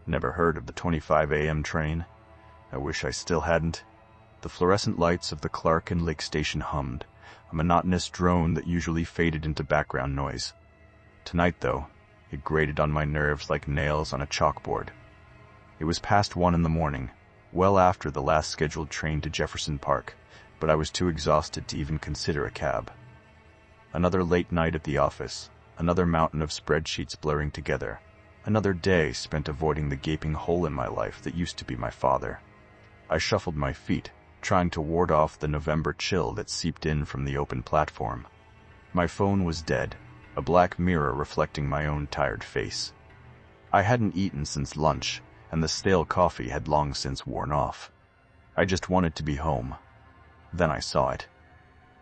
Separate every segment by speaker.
Speaker 1: Never heard of the 25 a.m. train? I wish I still hadn't. The fluorescent lights of the Clark and Lake Station hummed, a monotonous drone that usually faded into background noise. Tonight, though, it grated on my nerves like nails on a chalkboard. It was past 1 in the morning, well after the last scheduled train to Jefferson Park, but I was too exhausted to even consider a cab. Another late night at the office, another mountain of spreadsheets blurring together, another day spent avoiding the gaping hole in my life that used to be my father. I shuffled my feet, trying to ward off the November chill that seeped in from the open platform. My phone was dead, a black mirror reflecting my own tired face. I hadn't eaten since lunch, and the stale coffee had long since worn off. I just wanted to be home. Then I saw it.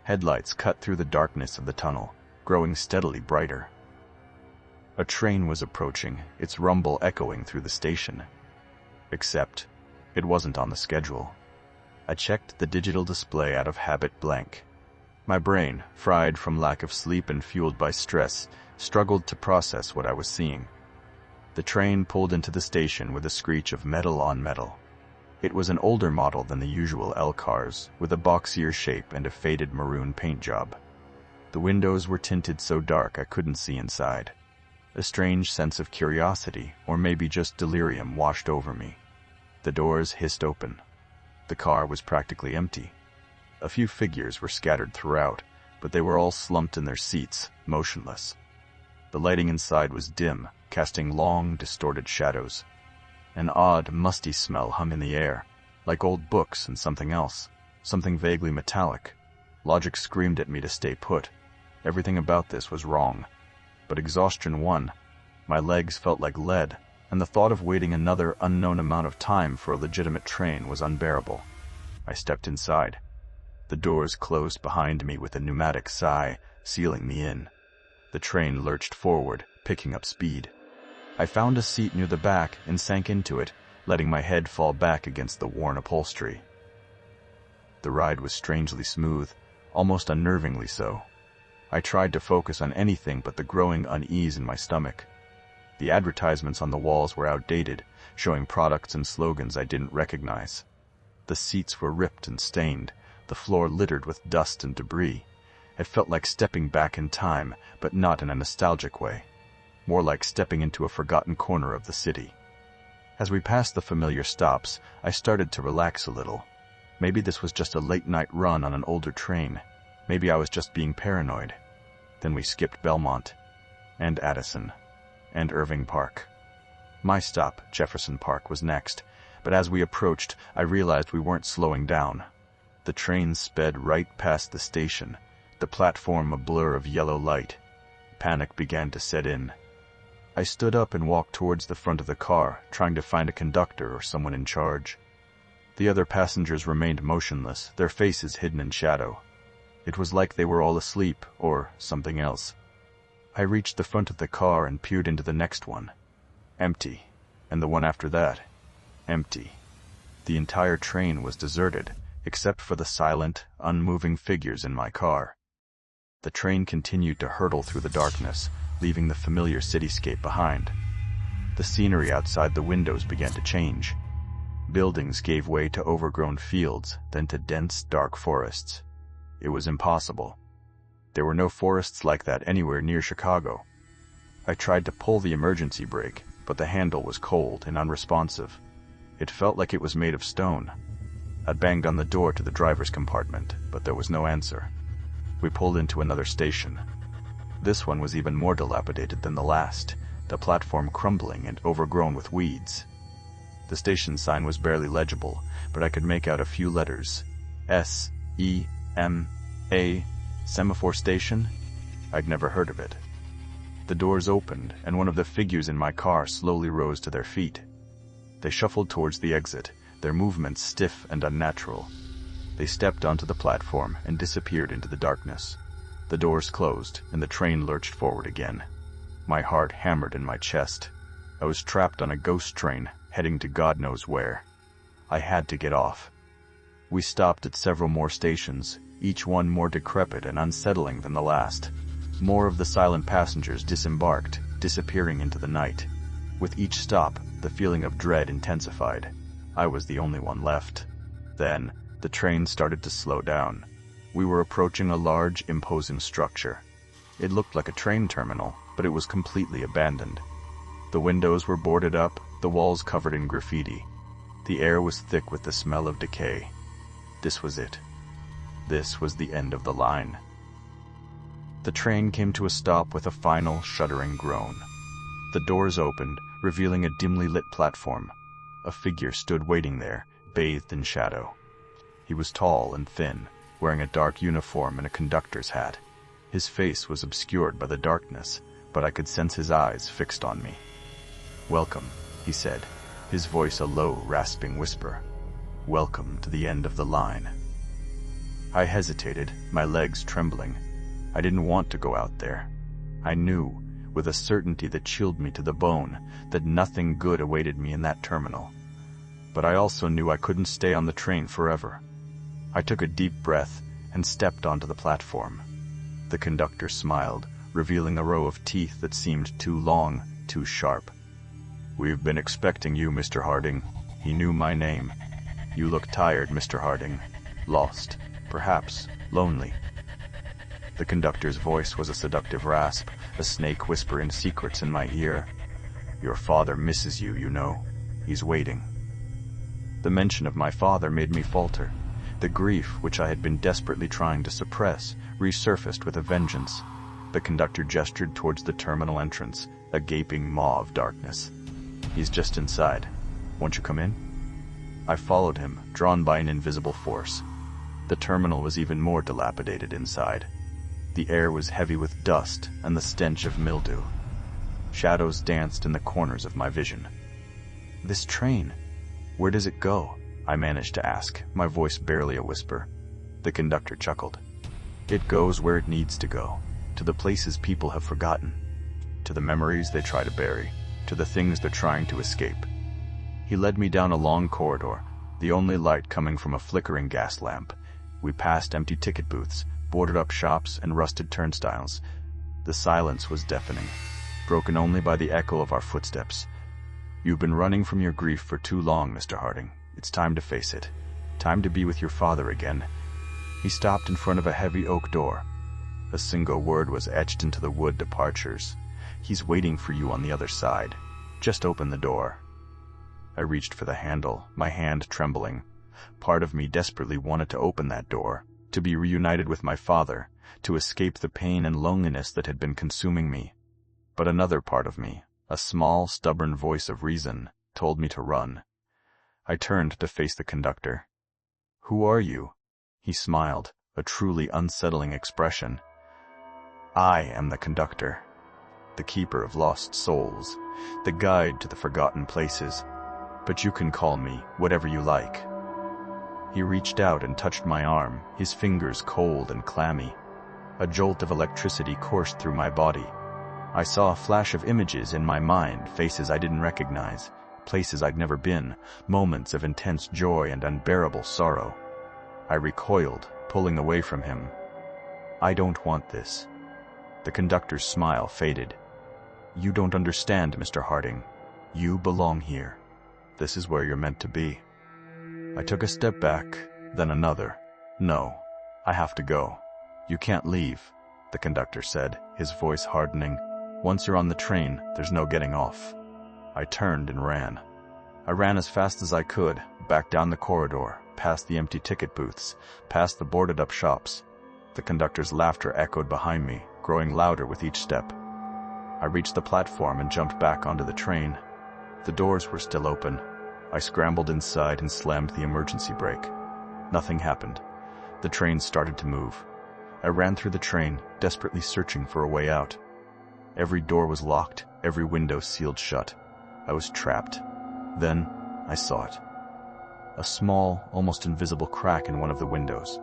Speaker 1: Headlights cut through the darkness of the tunnel, growing steadily brighter. A train was approaching, its rumble echoing through the station. Except, it wasn't on the schedule. I checked the digital display out of habit blank. My brain, fried from lack of sleep and fueled by stress, struggled to process what I was seeing. The train pulled into the station with a screech of metal on metal. It was an older model than the usual L cars, with a boxier shape and a faded maroon paint job. The windows were tinted so dark I couldn't see inside. A strange sense of curiosity, or maybe just delirium, washed over me. The doors hissed open. The car was practically empty. A few figures were scattered throughout, but they were all slumped in their seats, motionless. The lighting inside was dim, casting long, distorted shadows. An odd, musty smell hung in the air, like old books and something else, something vaguely metallic. Logic screamed at me to stay put. Everything about this was wrong. But exhaustion won. My legs felt like lead, and the thought of waiting another unknown amount of time for a legitimate train was unbearable. I stepped inside. The doors closed behind me with a pneumatic sigh, sealing me in. The train lurched forward, picking up speed. I found a seat near the back and sank into it, letting my head fall back against the worn upholstery. The ride was strangely smooth, almost unnervingly so. I tried to focus on anything but the growing unease in my stomach. The advertisements on the walls were outdated, showing products and slogans I didn't recognize. The seats were ripped and stained, the floor littered with dust and debris. It felt like stepping back in time, but not in a nostalgic way. More like stepping into a forgotten corner of the city. As we passed the familiar stops, I started to relax a little. Maybe this was just a late-night run on an older train. Maybe I was just being paranoid. Then we skipped Belmont, and Addison, and Irving Park. My stop, Jefferson Park, was next, but as we approached, I realized we weren't slowing down. The train sped right past the station, the platform a blur of yellow light. Panic began to set in. I stood up and walked towards the front of the car, trying to find a conductor or someone in charge. The other passengers remained motionless, their faces hidden in shadow. It was like they were all asleep, or something else. I reached the front of the car and peered into the next one. Empty. And the one after that. Empty. The entire train was deserted, except for the silent, unmoving figures in my car. The train continued to hurtle through the darkness, leaving the familiar cityscape behind. The scenery outside the windows began to change. Buildings gave way to overgrown fields, then to dense, dark forests. It was impossible. There were no forests like that anywhere near Chicago. I tried to pull the emergency brake, but the handle was cold and unresponsive. It felt like it was made of stone. I banged on the door to the driver's compartment, but there was no answer. We pulled into another station. This one was even more dilapidated than the last, the platform crumbling and overgrown with weeds. The station sign was barely legible, but I could make out a few letters. S-E-M-A, Semaphore Station? I'd never heard of it. The doors opened, and one of the figures in my car slowly rose to their feet. They shuffled towards the exit, their movements stiff and unnatural. They stepped onto the platform and disappeared into the darkness. The doors closed, and the train lurched forward again. My heart hammered in my chest. I was trapped on a ghost train, heading to God knows where. I had to get off. We stopped at several more stations, each one more decrepit and unsettling than the last. More of the silent passengers disembarked, disappearing into the night. With each stop, the The feeling of dread intensified. I was the only one left. Then, the train started to slow down. We were approaching a large, imposing structure. It looked like a train terminal, but it was completely abandoned. The windows were boarded up, the walls covered in graffiti. The air was thick with the smell of decay. This was it. This was the end of the line. The train came to a stop with a final, shuddering groan. The doors opened, revealing a dimly lit platform. A figure stood waiting there, bathed in shadow. He was tall and thin, wearing a dark uniform and a conductor's hat. His face was obscured by the darkness, but I could sense his eyes fixed on me. "Welcome," he said, his voice a low, rasping whisper. "Welcome to the end of the line." I hesitated, my legs trembling. I didn't want to go out there. I knew, with a certainty that chilled me to the bone, that nothing good awaited me in that terminal. But I also knew I couldn't stay on the train forever. I took a deep breath and stepped onto the platform. The conductor smiled, revealing a row of teeth that seemed too long, too sharp. "We've been expecting you, Mr. Harding." He knew my name. "You look tired, Mr. Harding. Lost. Perhaps lonely." The conductor's voice was a seductive rasp, a snake whispering secrets in my ear. "Your father misses you, you know. He's waiting." The mention of my father made me falter. The grief, which I had been desperately trying to suppress, resurfaced with a vengeance. The conductor gestured towards the terminal entrance, a gaping maw of darkness. "He's just inside. Won't you come in?" I followed him, drawn by an invisible force. The terminal was even more dilapidated inside. The air was heavy with dust and the stench of mildew. Shadows danced in the corners of my vision. "This train, where does it go?" I managed to ask, my voice barely a whisper. The conductor chuckled. "It goes where it needs to go, to the places people have forgotten, to the memories they try to bury, to the things they're trying to escape." He led me down a long corridor, the only light coming from a flickering gas lamp. We passed empty ticket booths, boarded-up shops, and rusted turnstiles. The silence was deafening, broken only by the echo of our footsteps. "You've been running from your grief for too long, Mr. Harding. It's time to face it. Time to be with your father again." He stopped in front of a heavy oak door. A single word was etched into the wood: departures. "He's waiting for you on the other side. Just open the door." I reached for the handle, my hand trembling. Part of me desperately wanted to open that door, to be reunited with my father, to escape the pain and loneliness that had been consuming me. But another part of me, a small, stubborn voice of reason, told me to run. I turned to face the conductor. "Who are you?" He smiled, a truly unsettling expression. "I am the conductor, the keeper of lost souls, the guide to the forgotten places. But you can call me whatever you like." He reached out and touched my arm, his fingers cold and clammy. A jolt of electricity coursed through my body. I saw a flash of images in my mind, faces I didn't recognize, places I'd never been, moments of intense joy and unbearable sorrow. I recoiled, pulling away from him. "I don't want this." The conductor's smile faded. "You don't understand, Mr. Harding. You belong here. This is where you're meant to be." I took a step back, then another. "No, I have to go." "You can't leave," the conductor said, his voice hardening. "Once you're on the train, there's no getting off." I turned and ran. I ran as fast as I could, back down the corridor, past the empty ticket booths, past the boarded-up shops. The conductor's laughter echoed behind me, growing louder with each step. I reached the platform and jumped back onto the train. The doors were still open. I scrambled inside and slammed the emergency brake. Nothing happened. The train started to move. I ran through the train, desperately searching for a way out. Every door was locked, every window sealed shut. I was trapped. Then I saw it. A small, almost invisible crack in one of the windows.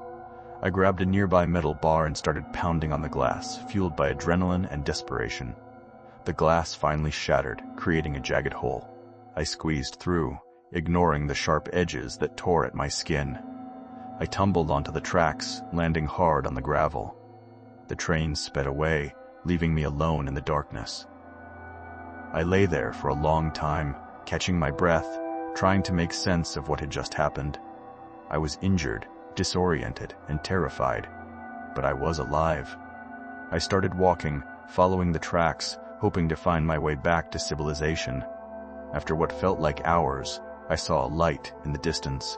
Speaker 1: I grabbed a nearby metal bar and started pounding on the glass, fueled by adrenaline and desperation. The glass finally shattered, creating a jagged hole. I squeezed through, ignoring the sharp edges that tore at my skin. I tumbled onto the tracks, landing hard on the gravel. The train sped away, leaving me alone in the darkness. I lay there for a long time, catching my breath, trying to make sense of what had just happened. I was injured, disoriented, and terrified, but I was alive. I started walking, following the tracks, hoping to find my way back to civilization. After what felt like hours, I saw a light in the distance.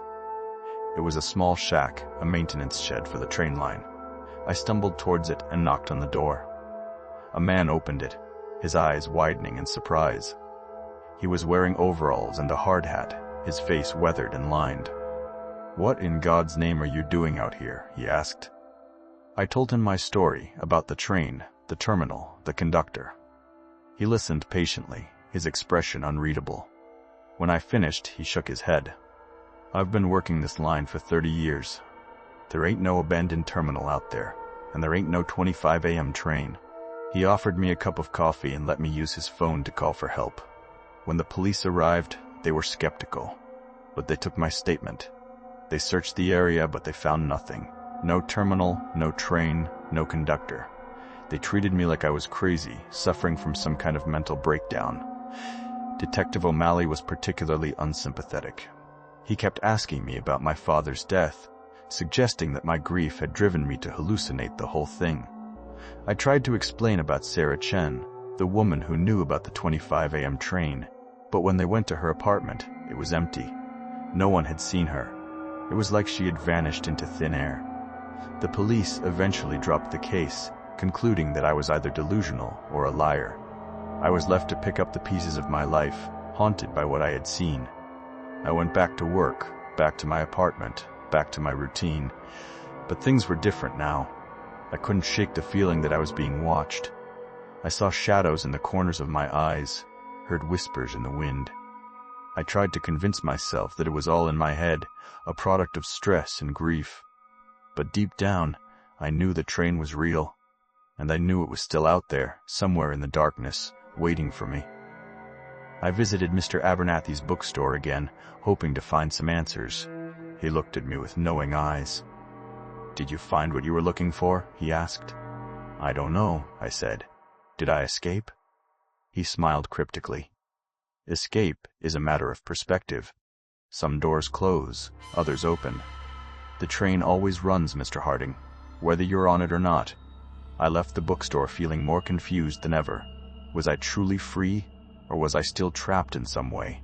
Speaker 1: It was a small shack, a maintenance shed for the train line. I stumbled towards it and knocked on the door. A man opened it, his eyes widening in surprise. He was wearing overalls and a hard hat, his face weathered and lined. "What in God's name are you doing out here?" he asked. I told him my story about the train, the terminal, the conductor. He listened patiently, his expression unreadable. When I finished, he shook his head. "I've been working this line for 30 years. There ain't no abandoned terminal out there, and there ain't no 25 a.m. train." He offered me a cup of coffee and let me use his phone to call for help. When the police arrived, they were skeptical, but they took my statement. They searched the area, but they found nothing. No terminal, no train, no conductor. They treated me like I was crazy, suffering from some kind of mental breakdown. Detective O'Malley was particularly unsympathetic. He kept asking me about my father's death, suggesting that my grief had driven me to hallucinate the whole thing. I tried to explain about Sarah Chen, the woman who knew about the 25 a.m. train, but when they went to her apartment, it was empty. No one had seen her. It was like she had vanished into thin air. The police eventually dropped the case, concluding that I was either delusional or a liar. I was left to pick up the pieces of my life, haunted by what I had seen. I went back to work, back to my apartment, back to my routine. But things were different now. I couldn't shake the feeling that I was being watched. I saw shadows in the corners of my eyes, heard whispers in the wind. I tried to convince myself that it was all in my head, a product of stress and grief. But deep down, I knew the train was real, and I knew it was still out there, somewhere in the darkness, waiting for me. I visited Mr. Abernathy's bookstore again, hoping to find some answers. He looked at me with knowing eyes. "Did you find what you were looking for?" he asked. "I don't know," I said. "Did I escape?" He smiled cryptically. "Escape is a matter of perspective. Some doors close, others open. The train always runs, Mr. Harding, whether you're on it or not." I left the bookstore feeling more confused than ever. Was I truly free, or was I still trapped in some way?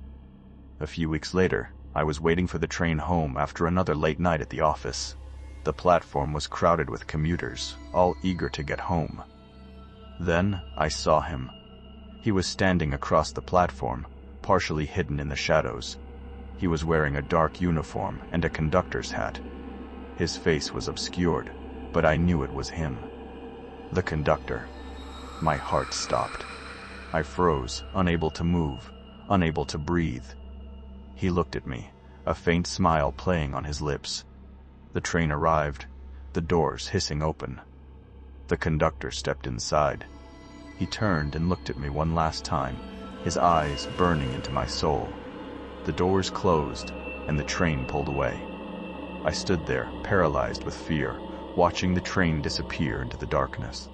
Speaker 1: A few weeks later, I was waiting for the train home after another late night at the office. The platform was crowded with commuters, all eager to get home. Then I saw him. He was standing across the platform, partially hidden in the shadows. He was wearing a dark uniform and a conductor's hat. His face was obscured, but I knew it was him. The conductor. My heart stopped. I froze, unable to move, unable to breathe. He looked at me, a faint smile playing on his lips. The train arrived, the doors hissing open. The conductor stepped inside. He turned and looked at me one last time, his eyes burning into my soul. The doors closed, and the train pulled away. I stood there, paralyzed with fear, watching the train disappear into the darkness.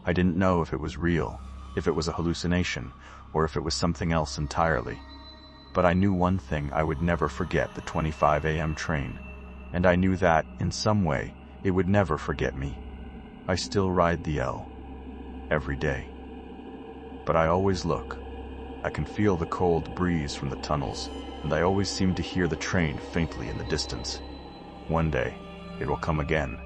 Speaker 1: I didn't know if it was real, if it was a hallucination, or if it was something else entirely. But I knew one thing: I would never forget the 25 a.m. train, and I knew that, in some way, it would never forget me. I still ride the L. Every day. But I always look. I can feel the cold breeze from the tunnels, and I always seem to hear the train faintly in the distance. One day, it will come again,